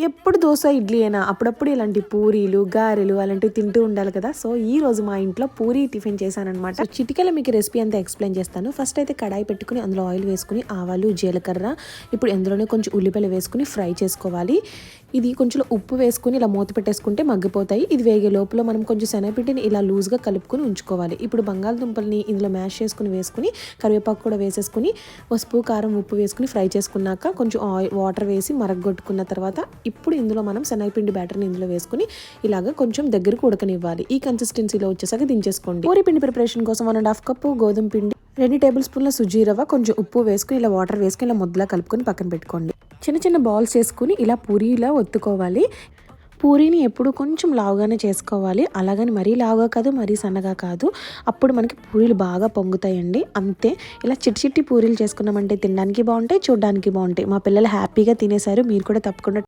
ఎప్పుడు దోశ ఇడ్లీ అయినా అప్పుడప్పుడు ఇలాంటి పూరీలు గారెలు అలాంటివి తింటూ ఉండాలి కదా. సో ఈ రోజు మా ఇంట్లో పూరీ టిఫిన్ చేశానమాట. చిటికెల మీకు రెసిపీ అంతా ఎక్స్ప్లెయిన్ చేస్తాను. ఫస్ట్ అయితే కడాయి పెట్టుకుని అందులో ఆయిల్ వేసుకుని ఆవాలు జీలకర్ర ఇప్పుడు ఎందులోనే కొంచెం ఉల్లిపాయలు వేసుకుని ఫ్రై చేసుకోవాలి. ఇది కొంచెం ఉప్పు వేసుకుని ఇలా మూత పెట్టేసుకుంటే మగ్గిపోతాయి. ఇది వేగే లోపల మనం కొంచెం శనగపిండిని ఇలా లూజ్గా కలుపుకొని ఉంచుకోవాలి. ఇప్పుడు బంగాళదుంపల్ని ఇందులో మ్యాష్ చేసుకుని వేసుకుని కరివేపాకు కూడా వేసేసుకుని పసుపు కారం ఉప్పు వేసుకుని ఫ్రై చేసుకున్నాక కొంచెం వాటర్ వేసి మరగొట్టుకున్న తర్వాత ఇప్పుడు ఇందులో మనం శనగపిండి బ్యాటర్ని ఇందులో వేసుకుని ఇలాగ కొంచెం దగ్గరకు ఉడకనివ్వాలి. ఈ కన్సిస్టెన్సీలో వచ్చేసాక దించేసుకోండి. పూరీ పిండి ప్రిపరేషన్ కోసం 1.5 కప్పు గోధుమ పిండి, 2 టేబుల్ స్పూన్ల సుజీ రవ్వ, కొంచెం ఉప్పు వేసుకుని ఇలా వాటర్ వేసుకుని ఇలా ముద్దలా కలుపుకొని పక్కన పెట్టుకోండి. చిన్న చిన్న బాల్స్ వేసుకుని ఇలా పూరీలా ఒత్తుకోవాలి. పూరీని ఎప్పుడు కొంచెం లావుగానే చేసుకోవాలి. అలాగని మరీ లావుగా కాదు, మరీ సన్నగా కాదు. అప్పుడు మనకి పూరీలు బాగా పొంగుతాయండి. అంతే. ఇలా చిట్టి పూరీలు చేసుకున్నామంటే తినడానికి బాగుంటాయి, చూడడానికి బాగుంటాయి. మా పిల్లలు హ్యాపీగా తినేశారు. మీరు కూడా తప్పకుండా